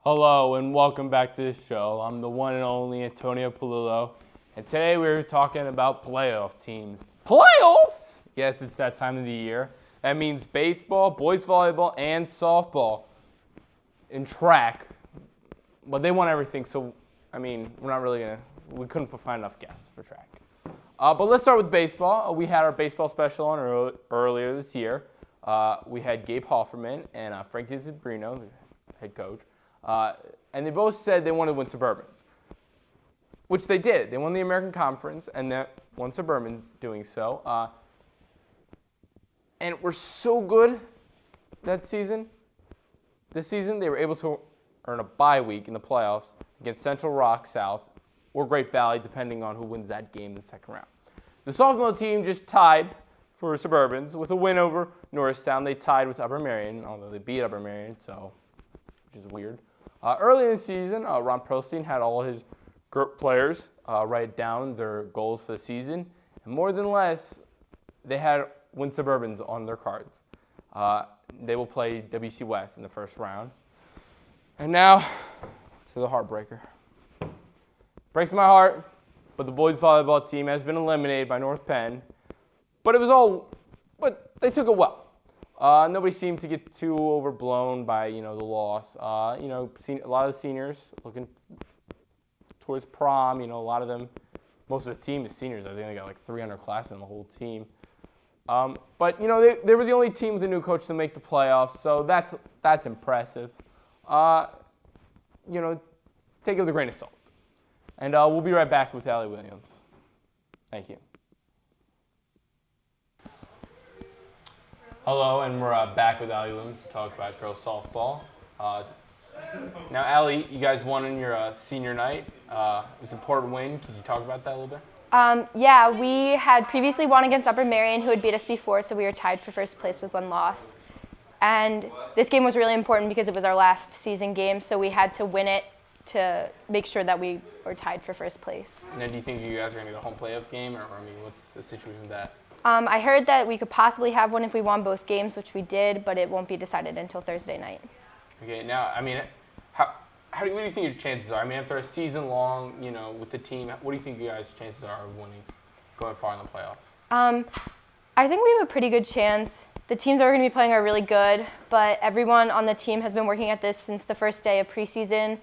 Hello and welcome back to the show. I'm the one and only Antonio Palullo, and today we're talking about playoff teams. Playoffs? Yes, it's that time of the year. That means baseball, boys volleyball, and softball, and track. But they won everything, so we're not really we couldn't find enough guests for track. But let's start with baseball. We had our baseball special on earlier this year. We had Gabe Hofferman and Frank DiZabrino, the head coach. And they both said they wanted to win Suburbans, which they did. They won the American Conference, and they won Suburbans doing so. And we're so good that season. This season, they were able to earn a bye week in the playoffs against Central Rock South or Great Valley, depending on who wins that game in the second round. The softball team just tied for Suburbans with a win over Norristown. They tied with Upper Marion, although they beat Upper Marion, which is weird. Early in the season, Ron Perilstein had all his players write down their goals for the season. And more than less, they had win Suburbans on their cards. They will play WC West in the first round. And now, to the heartbreaker. Breaks my heart, but the boys volleyball team has been eliminated by North Penn. But they took it well. Nobody seemed to get too overblown by, the loss. A lot of the seniors looking towards prom. A lot of them, most of the team is seniors. I think they got like 3 underclassmen on the whole team. But they were the only team with a new coach to make the playoffs, so that's impressive. Take it with a grain of salt. And we'll be right back with Allie Williams. Thank you. Hello, and we're back with Allie Williams to talk about girls softball. Now, Allie, you guys won in your senior night. It was an important win. Could you talk about that a little bit? Yeah, we had previously won against Upper Marion, who had beat us before, so we were tied for first place with 1 loss. And this game was really important because it was our last season game, so we had to win it to make sure that we were tied for first place. Now, do you think you guys are going to get a home playoff game, or what's the situation with that? I heard that we could possibly have one if we won both games, which we did, but it won't be decided until Thursday night. Okay, now, what do you think your chances are? After a season long, with the team, what do you think you guys' chances are of winning, going far in the playoffs? I think we have a pretty good chance. The teams that we're going to be playing are really good, but everyone on the team has been working at this since the first day of preseason.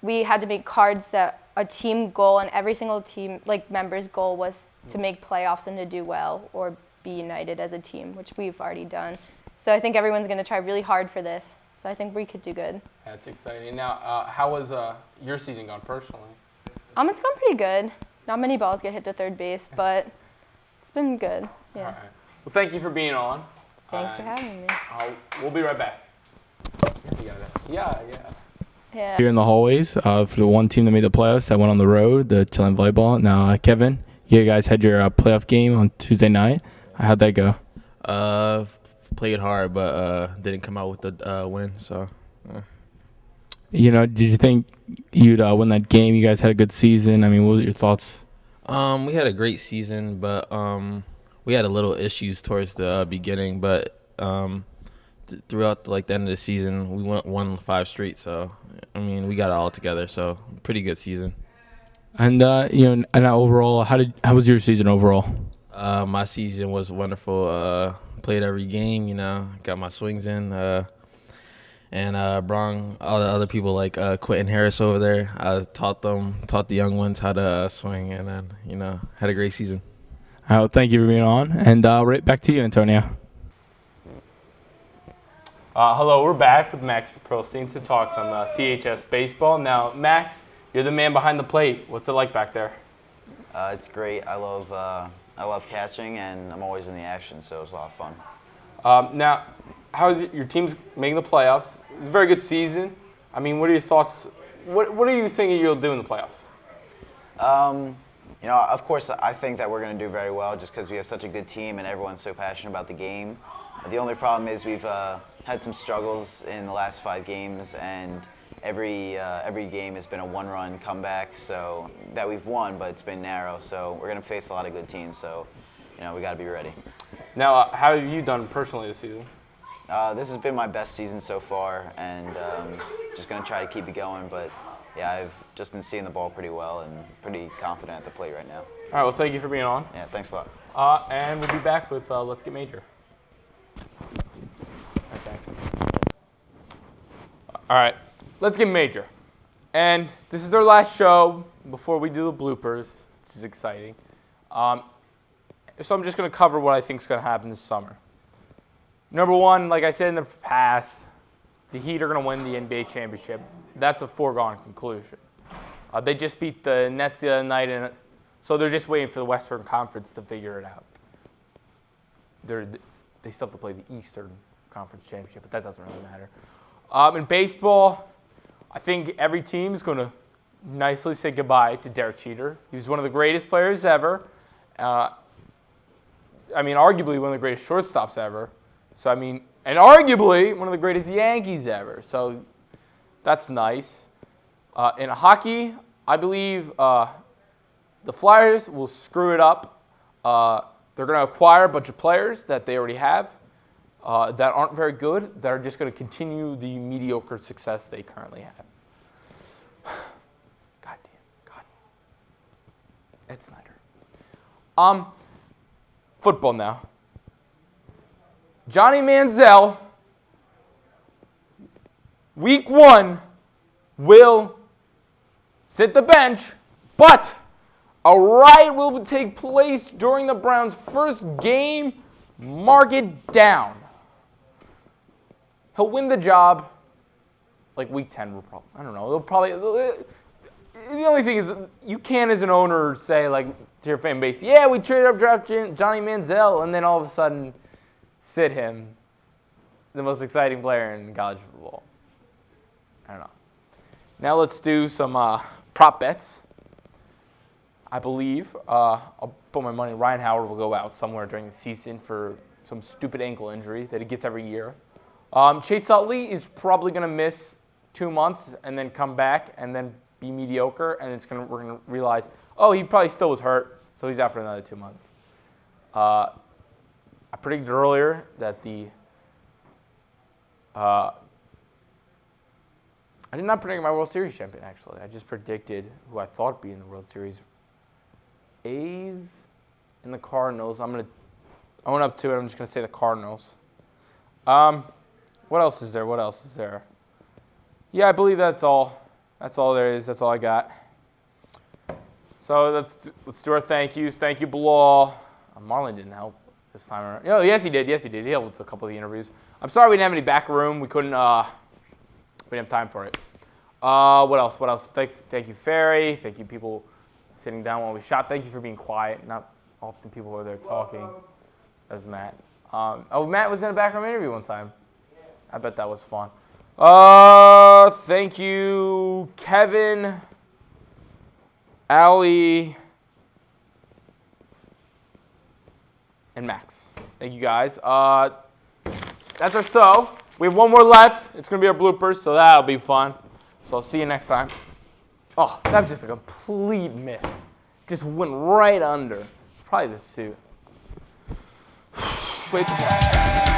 We had to make cards that a team goal, and every single team, member's goal was to make playoffs and to do well or be united as a team, which we've already done. So I think everyone's going to try really hard for this. So I think we could do good. That's exciting. Now, how was your season gone personally? It's gone pretty good. Not many balls get hit to third base, but it's been good. Yeah. All right. Well, thank you for being on. Thanks for having me. We'll be right back. Yeah. Here in the hallways for the one team that made the playoffs that went on the road, the Chilean Volleyball. Now, Kevin, you guys had your playoff game on Tuesday night. How'd that go? Played hard, but didn't come out with the win. So, did you think you'd win that game? You guys had a good season. What was your thoughts? We had a great season, but we had a little issues towards the beginning. But throughout the end of the season, we won 5 straight. So, we got it all together. So, pretty good season. And and overall, how was your season overall? My season was wonderful. Played every game, got my swings in, and brought all the other people like Quentin Harris over there. I taught the young ones how to swing, and then had a great season. Thank you for being on, and right back to you, Antonio. Hello, we're back with Max Perilstein to talk some CHS baseball. Now, Max, you're the man behind the plate. What's it like back there? It's great. I love catching, and I'm always in the action, so it's a lot of fun. Now, how is your team's making the playoffs? It's a very good season. What are your thoughts? What are you thinking you'll do in the playoffs? Of course, I think that we're going to do very well just because we have such a good team and everyone's so passionate about the game. The only problem is we've had some struggles in the last 5 games, and every game has been a 1-run comeback, so that we've won, but it's been narrow. So we're going to face a lot of good teams, so we got to be ready. Now, how have you done personally this season? This has been my best season so far, and just going to try to keep it going. But yeah, I've just been seeing the ball pretty well and pretty confident at the plate right now. All right, well, thank you for being on. Yeah, thanks a lot. And we'll be back with Let's Get Major. All right, thanks. All right, Let's Get Major. And this is their last show before we do the bloopers, which is exciting. So I'm just going to cover what I think is going to happen this summer. Number one, like I said in the past, the Heat are going to win the NBA championship. That's a foregone conclusion. They just beat the Nets the other night, and so they're just waiting for the Western Conference to figure it out. They still have to play the Eastern Conference championship, but that doesn't really matter. In baseball, I think every team is going to nicely say goodbye to Derek Jeter. He was one of the greatest players ever. Arguably one of the greatest shortstops ever. And arguably one of the greatest Yankees ever. So that's nice. In hockey, I believe the Flyers will screw it up. They're going to acquire a bunch of players that they already have that aren't very good, that are just going to continue the mediocre success they currently have. God. Ed Snyder. Football now. Johnny Manziel, week 1, will sit the bench, but a riot will take place during the Browns' first game. Mark it down. He'll win the job like week 10. I don't know. They'll probably. The only thing is, you can't as an owner say like to your fan base, yeah, we traded up draft Johnny Manziel, and then all of a sudden sit him, the most exciting player in college football. I don't know. Now let's do some prop bets. I believe I'll put my money Ryan Howard will go out somewhere during the season for some stupid ankle injury that he gets every year. Chase Utley is probably going to miss 2 months and then come back and then be mediocre, and we're going to realize, oh, he probably still was hurt, so he's out for another 2 months. I predicted earlier that I did not predict my World Series champion, actually. I just predicted who I thought would be in the World Series. A's and the Cardinals. I went up to it. I'm just going to say the Cardinals. What else is there? Yeah, I believe that's all. That's all there is. That's all I got. So let's do our thank yous. Thank you, Bilal. Marlon didn't help this time around. Oh, yes, he did. He helped with a couple of the interviews. I'm sorry we didn't have any back room. We couldn't. We didn't have time for it. What else? Thank you, Ferry. Thank you, people sitting down while we shot. Thank you for being quiet. Not often people are there talking. That's Matt. Matt was in a back room interview one time. I bet that was fun. Thank you, Kevin, Allie, and Max. Thank you, guys. That's our show. We have one more left. It's going to be our bloopers, so that'll be fun. So I'll see you next time. Oh, that was just a complete miss. Just went right under. Probably the suit. Wait.